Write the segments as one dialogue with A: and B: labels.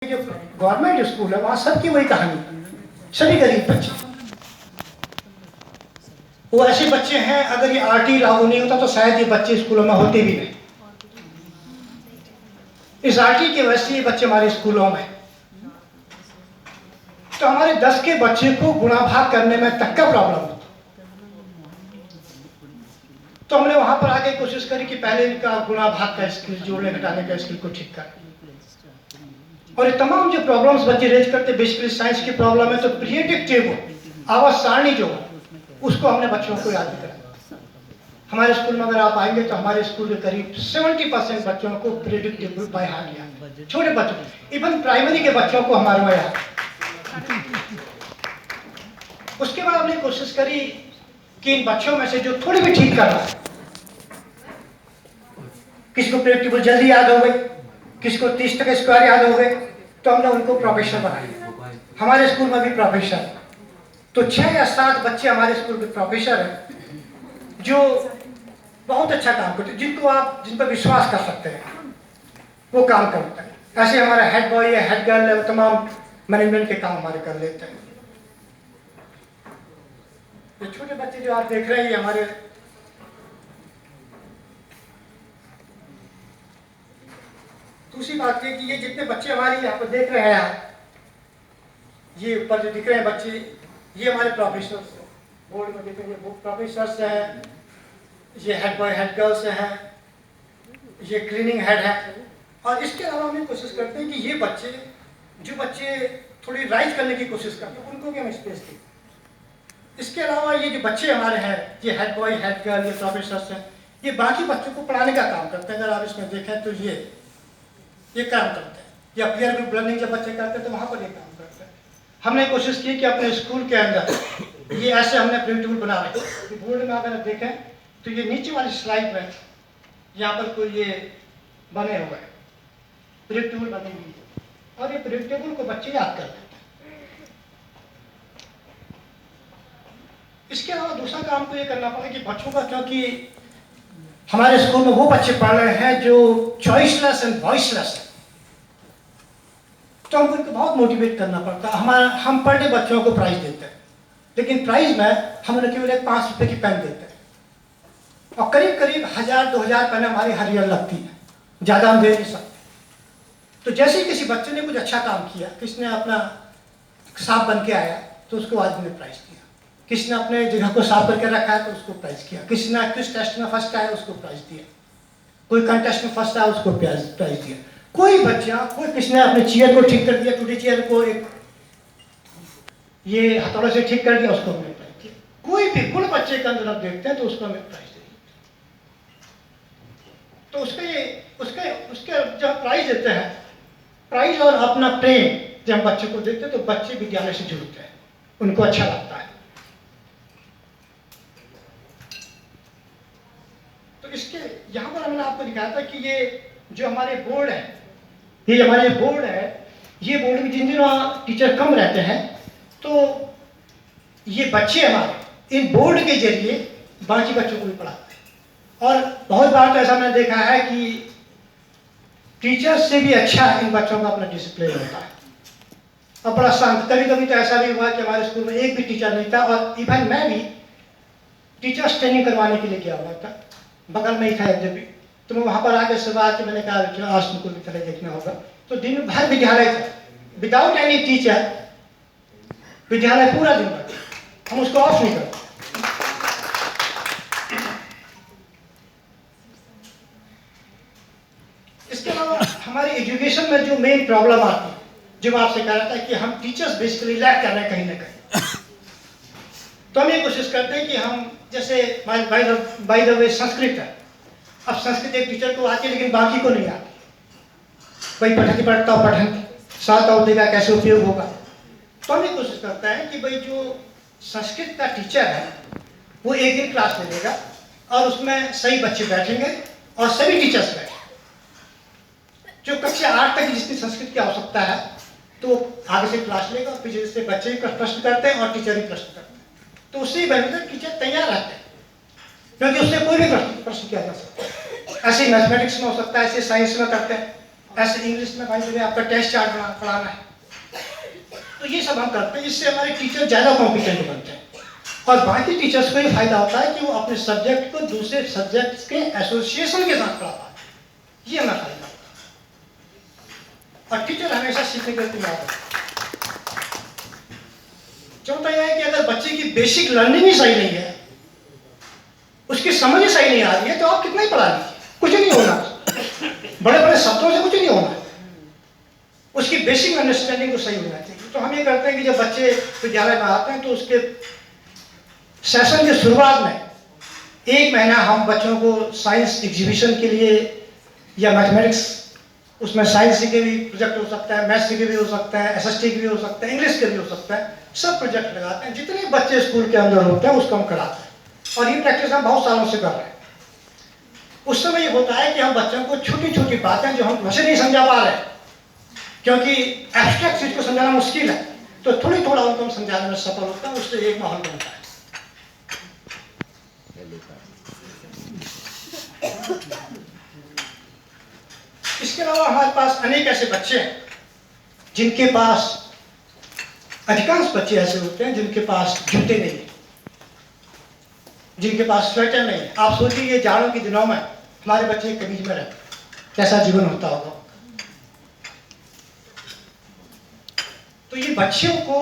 A: जो government school है वहाँ सबकी वही कहानी, सभी गरीब बच्चे। वो ऐसे बच्चे हैं, अगर ये आरटी लागू नहीं होता तो शायद ये बच्चे स्कूलों में होते भी नहीं। इस आरटी की वजह से ये बच्चे हमारे स्कूलों में, तो हमारे 10 के बच्चे को गुणा भाग करने में तक का प्रॉब्लम होता। तो हमने वहां पर आके कोशिश करी कि पहले इनका गुणा भाग का स्किल, जोड़ने घटाने का स्किल को ठीक करें। और ये तमाम जो प्रॉब्लम्स बच्चे रेज करते, बेसिकली साइंस की प्रॉब्लम है, तो पीरियडिक टेबल, आवाज सारणी जो है उसको हमने बच्चों को याद कराया। हमारे स्कूल में अगर आप आएंगे तो हमारे स्कूल के करीब 70% बच्चों को पीरियडिक टेबल बाय हार्ट याद, छोटे बच्चों, इवन प्राइमरी के बच्चों को हमारे में याद। उसके बाद हमने कोशिश करी कि इन बच्चों में से जो थोड़ी भी ठीक कर रहा है, किसी को पीरियडिक टेबल जल्दी याद हो गई, किसी को 30 टका स्क्वायर याद हो गए, तो हमने उनको प्रोफेसर बनाया। हमारे स्कूल में भी प्रोफेसर, तो 6 या 7 बच्चे हमारे स्कूल के प्रोफेसर हैं जो बहुत अच्छा काम करते हैं, जिन पर विश्वास कर सकते हैं, वो काम करते हैं। ऐसे हमारा हेड बॉय है, हेड गर्ल है, वो तमाम मैनेजमेंट के काम हमारे कर लेते हैं। ये छोटे बच्चे जो आप देख रहे हैं, ये हमारे दूसरी बात है कि ये जितने बच्चे हमारे यहाँ पर देख रहे हैं आप, ये ऊपर जो दिख रहे हैं बच्चे, ये हमारे प्रोफेसर्स हैं। बोर्ड में देखेंगे वो प्रोफेसर्स हैं, ये हेड बॉय हेड गर्ल्स हैं, ये क्लीनिंग हेड है। और इसके अलावा हम कोशिश करते हैं कि ये बच्चे, जो बच्चे थोड़ी राइज करने की कोशिश करते हैं, उनको भी हम स्पेस दें। इसके अलावा ये जो बच्चे हमारे हैं, ये हेड बॉय हेड गर्ल, ये प्रोफेसर्स हैं, ये बाकी बच्चों को पढ़ाने का काम करते हैं। अगर आप इसमें देखें तो ये काम करते हैं, या पीयर ग्रुप लर्निंग जब बच्चे करते हैं तो वहाँ पर ये काम करते हैं। हमने कोशिश की कि अपने स्कूल के अंदर ये ऐसे हमने प्रिंटेबल बना रहे। बोर्ड में अगर देखें तो ये नीचे वाली स्लाइड में यहाँ पर कोई ये बने हुए हैं, प्रिंटेबल बने हुए, और ये प्रिंटेबल को बच्चे याद कर लेते हैं। इसके अलावा दूसरा काम तो ये करना पड़ा कि बच्चों का, क्योंकि हमारे स्कूल में वो बच्चे पढ़ रहे हैं जो चॉइसलेस एंड वॉइसलेस है, तो हमको इनको बहुत मोटिवेट करना पड़ता है। हम पर डे बच्चों को प्राइज देते हैं, लेकिन प्राइज में हम उन्हें केवल 5 रुपए की पेन देते हैं, और करीब करीब 1000-2000 पेन हमारी हर ईयर लगती है, ज़्यादा हम दे नहीं सकते। तो जैसे ही किसी बच्चे ने कुछ अच्छा काम किया, किसने अपना साफ बन के आया तो उसको आज हमने प्राइज दिया, किसने अपने जगह को साफ करके रखा है तो उसको प्राइज किया, किसी ने किस टेस्ट में फर्स्ट आया उसको प्राइज दिया, कोई कंटेस्ट में फर्स्ट आया उसको प्राइज दिया। कोई बच्चा, कोई किसने अपने चेयर को ठीक कर दिया, टूटी चेयर को एक ये हथौड़े से ठीक कर दिया, उसको हमने प्राइज दिया। कोई भी गुण बच्चे के अंदर आप देखते हैं तो उसको हमें प्राइज देंगे। तो उसके जब प्राइज देते हैं, प्राइज और अपना प्रेम जब हम बच्चे को देते हैं तो बच्चे विद्यालय से जुड़ते हैं, उनको अच्छा लगता है। तो इसके यहाँ पर हमने आपको दिखाया था कि ये जो हमारे बोर्ड है, ये हमारे बोर्ड है, ये बोर्ड में जिन दिनों टीचर कम रहते हैं तो ये बच्चे हमारे इन बोर्ड के जरिए बाकी बच्चों को भी पढ़ाते हैं। और बहुत बार तो ऐसा मैंने देखा है कि टीचर्स से भी अच्छा इन बच्चों का अपना डिसिप्लिन होता है और बड़ा शांत। कभी कभी तो ऐसा भी हुआ कि हमारे स्कूल में एक भी टीचर नहीं था, और इवन मैं भी टीचर्स ट्रेनिंग करवाने के लिए गया हुआ था, बगल में ही था जब भी, तो मैं वहाँ पर आके सुबह के मैंने कहा आज तुमको विद्यालय देखना होगा। तो दिन भर विद्यालय था, विदाउट एनी टीचर विद्यालय पूरा दिन भर, हम उसको ऑफ नहीं करते। इसके अलावा हमारी एजुकेशन में जो मेन प्रॉब्लम आती है, जो मैं आपसे कह रहा था कि हम टीचर्स बेसिकली लैक कर रहे हैं कहीं ना कहीं, तो हम ये कोशिश करते हैं कि हम, जैसे बाय द वे संस्कृत है, अब संस्कृत एक टीचर को आती है लेकिन बाकी को नहीं आती, भाई पढ़ती पढ़ता पढ़न साथ और देगा कैसे उपयोग होगा। तो हम ये कोशिश करता है कि भाई जो संस्कृत का टीचर है वो एक दिन क्लास ले लेगा और उसमें सही बच्चे बैठेंगे और सभी टीचर्स बैठेंगे। जो कक्षा 8 तक जिसकी संस्कृत की आवश्यकता है तो आगे से क्लास लेगा, और पीछे से बच्चे भी प्रश्न करते हैं और टीचर भी प्रश्न करते हैं, तो उससे बेहतर टीचर तैयार रहते हैं, क्योंकि उससे कोई भी प्रश्न किया जा सकता है। ऐसे मैथमेटिक्स में हो सकता है, ऐसे साइंस में करते हैं, ऐसे इंग्लिश में भाई मुझे आपका टेस्ट चार्ट पढ़ाना है। तो ये सब हम करते हैं, इससे हमारे टीचर ज़्यादा कॉम्पिटेंट बनते हैं। और बाकी टीचर्स को ये फायदा होता है कि वो अपने सब्जेक्ट को दूसरे सब्जेक्ट्स के एसोसिएशन के साथ पढ़ा पाते हैं, ये हमें फायदा होता है। और टीचर हमेशा सीखने के लिए तैयार होता है। चौथा यह है कि अगर बच्चे की बेसिक लर्निंग ही सही नहीं है, उसकी समझ ही सही नहीं आ रही है, तो आप कितना ही पढ़ा लीजिए, कुछ नहीं होना। बड़े बड़े शब्दों से कुछ नहीं होना, उसकी बेसिक अंडरस्टैंडिंग को सही होना चाहिए। तो हम ये करते हैं कि जब बच्चे विद्यालय में आते हैं तो उसके सेशन की शुरुआत में 1 महीना हम बच्चों को साइंस एग्जीबिशन के लिए या मैथमेटिक्स, उसमें साइंस के भी प्रोजेक्ट हो सकता है, मैथ्स के भी हो सकता है, एसएसटी के भी हो सकता है, इंग्लिश के भी हो सकता है, सब प्रोजेक्ट लगाते हैं। जितने बच्चे स्कूल के अंदर होते हैं उसको हम कराते हैं, और ये प्रैक्टिस हम बहुत सालों से कर रहे हैं। उस समय ये होता है कि हम बच्चों को छोटी छोटी बातें जो हम वैसे नहीं समझा पा रहे, क्योंकि एब्स्ट्रैक्ट चीज को समझाना मुश्किल है, तो थोड़ा उनको हम समझाने में सफल होता है, उससे एक माहौल बनता है। इसके अलावा हमारे पास अनेक ऐसे बच्चे हैं जिनके पास, अधिकांश बच्चे ऐसे होते हैं जिनके पास जूते नहीं है, जिनके पास स्वेटर नहीं है। आप सोचिए, ये जाड़ों के दिनों में हमारे बच्चे कमीज में रहते, कैसा जीवन होता होगा। तो ये बच्चों को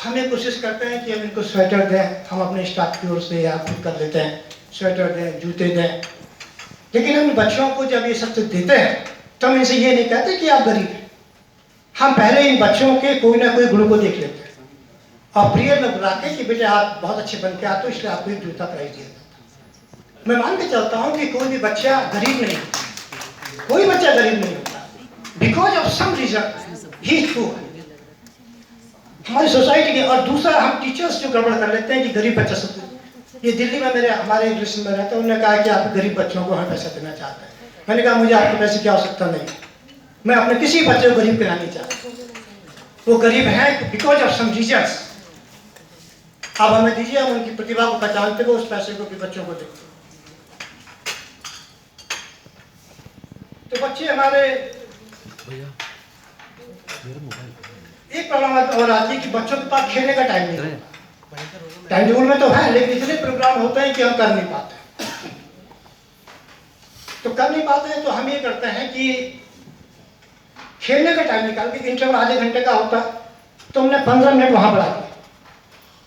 A: हमें कोशिश करते हैं कि हम इनको स्वेटर दें, हम अपने स्टाफ की ओर से या खुद कर देते हैं, स्वेटर दें, जूते दें। लेकिन हम बच्चों को जब ये सब देते हैं तो हम इनसे ये नहीं कहते कि आप गरीब हैं। हम पहले इन बच्चों के कोई ना कोई गुणों को देख लेते हैं और प्रिय में बुला के कि बेटे आप बहुत अच्छे बन के आते हो, इसलिए आपको एक जूता प्राइज दिया जाता है। मैं मान के चलता हूँ कि कोई भी बच्चा गरीब नहीं होता, कोई बच्चा गरीब नहीं होता, because of some reason he is poor, हमारी सोसाइटी के। और दूसरा, हम टीचर्स जो गड़बड़ कर लेते हैं कि गरीब बच्चा सब, ये दिल्ली में हमारे एक रिलेशन में रहते हैं, उन्होंने कहा कि आप गरीब बच्चों को हम पैसा देना चाहते हैं। मैंने कहा मुझे आपके पैसे की आवश्यकता नहीं, मैं अपने किसी बच्चे को गरीब कराना नहीं चाहता। वो गरीब है बिकॉज ऑफ सम रीजंस। आप हमें दीजिए, हम उनकी प्रतिभा को पहचानते हुए उस पैसे को भी बच्चों को देते। तो बच्चे हमारे, एक प्रॉब्लम और आती है कि बच्चों के पास खेलने का टाइम नहीं है। टाइम टेबल में तो है, लेकिन इतने प्रोग्राम होते हैं कि हम कर नहीं पाते। तो कर नहीं पाते हैं तो हम ये करते हैं कि खेलने का टाइम निकाल के, इंटरवल आधे घंटे का होता तो हमने 15 मिनट वहां बढ़ा दिया,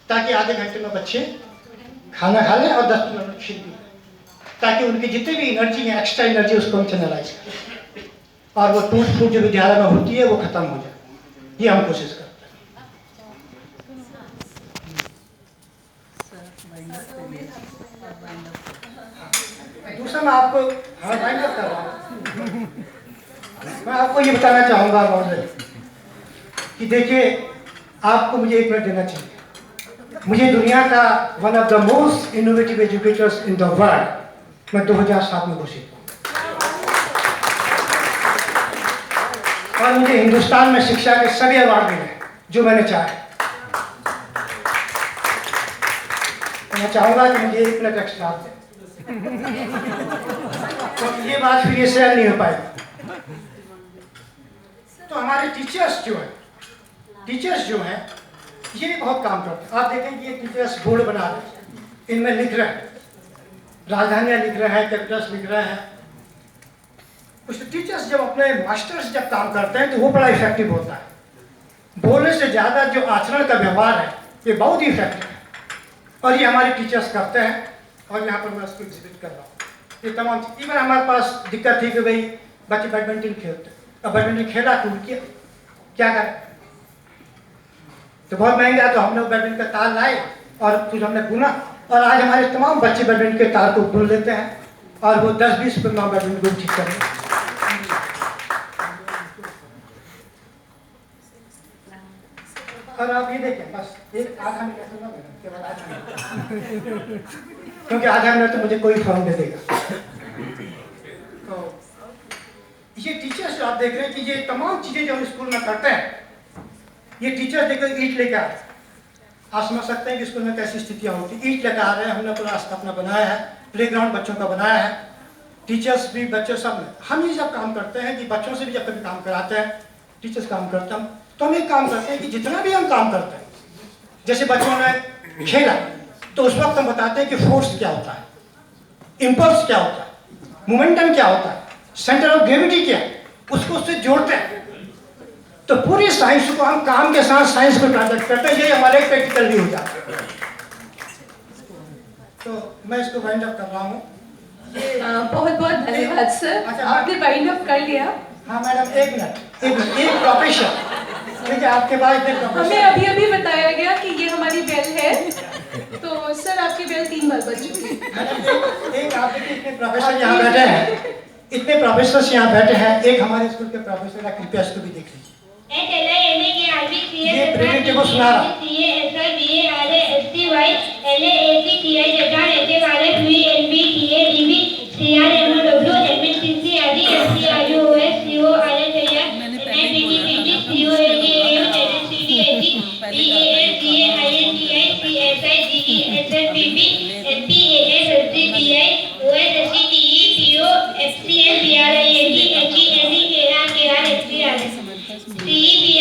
A: ताकि आधे घंटे में बच्चे खाना खा लें और 10 मिनट खेल भी, ताकि उनकी जितनी भी एनर्जी है, एक्स्ट्रा एनर्जी, उसको हम चैनलाइज करें और वो टूट फूट जो विद्यालय में होती है वो खत्म हो जाए। ये हम कोशिश करते हैं। दूसरा मैं आपको वाइंड अप कर रहा हूँ, मैं आपको ये बताना चाहूँगा महोदय कि देखिए, आपको मुझे 1 मिनट देना चाहिए। मुझे दुनिया का one of the most innovative educators in the world मैं 2007 में घोषित हूँ, और मुझे हिंदुस्तान में शिक्षा के सभी अवार्ड मिले जो मैंने चाहे। मैं चाहूँगा कि मुझे 1 मिनट एक्स्ट्रा दें, तो ये बात फिर ये शेयर नहीं हो पाएगी। तो हमारे टीचर्स जो हैं ये भी बहुत काम करते हैं। आप देखें कि ये टीचर्स बोर्ड बना रहे हैं, इनमें लिख रहे हैं, राजधानियाँ लिख रहे हैं, कैपिटल्स लिख रहे हैं। कुछ टीचर्स जब अपने मास्टर्स जब काम करते हैं तो वो बड़ा इफेक्टिव होता है। बोलने से ज़्यादा जो आचरण का व्यवहार है ये बहुत ही इफेक्टिव है, और ये हमारे टीचर्स करते हैं। और यहाँ पर मैं उसको एग्जिबिट कर रहा हूँ। ये तमाम चीज़, इवन हमारे पास दिक्कत थी कि भाई बच्चे बैडमिंटन खेलते, अब बैडमिंटन खेला टूट किया, क्या करें, तो बहुत महंगा। तो हम लोग बैडमिंटन का तार लाए और फिर हमने बुना, और आज हमारे तमाम बच्चे बैडमिंटन के तार को बुन लेते हैं, और वो 10-20 रुपये में बैडमिंटन को ठीक करें। और आप ये देखें, बस एक आधा मिनट ना केवल आधा मिनट, क्योंकि आधा मिनट तो मुझे कोई फॉर्म दे देगा। तो ये टीचर्स जो आप देख रहे हैं कि ये तमाम चीज़ें जो हम स्कूल में करते हैं, ये टीचर देखकर ईंट लेकर आए। आप समझ सकते हैं कि स्कूल में कैसी स्थितियाँ होती। ईंट लेकर आ रहे हैं, हमने पूरा अपना बनाया है, प्लेग्राउंड बच्चों का बनाया है, टीचर्स भी, बच्चे सब, हम ये सब काम करते हैं कि बच्चों से भी जब कभी काम कराते हैं, टीचर्स काम करते हैं, तो हम एक काम करते हैं कि जितना भी हम काम करते हैं, जैसे बच्चों ने खेला तो उस वक्त हम बताते हैं कि फोर्स क्या होता है, इम्पल्स क्या होता है, मोमेंटम क्या होता है, सेंटर ऑफ ग्रेविटी क्या है, उसको उससे जोड़ते हैं। तो पूरी साइंस को हम काम के साथ साइंस को ट्रांसलेट करते हैं, ये हमारे प्रैक्टिकल भी हो जाता है। तो मैं इसको वाइंड अप कर रहा हूँ।
B: बहुत बहुत धन्यवाद सर, आपने वाइंड अप कर लिया।
A: हाँ मैडम, एक मिनट, एक प्रोफेसर, ठीक है, आपके पास
B: हमें अभी अभी बताया गया कि ये हमारी बेल है, तो सर आपकी बेल 3 बार बज चुकी है।
A: एक आप देखिए, इतने प्रोफेसर यहाँ बैठे हैं, इतने प्रोफेसर यहाँ बैठे हैं, एक हमारे स्कूल के प्रोफेसर का कृपया इसको भी देख लीजिए। ये प्रेजेंट को सुना रहा।
C: CBA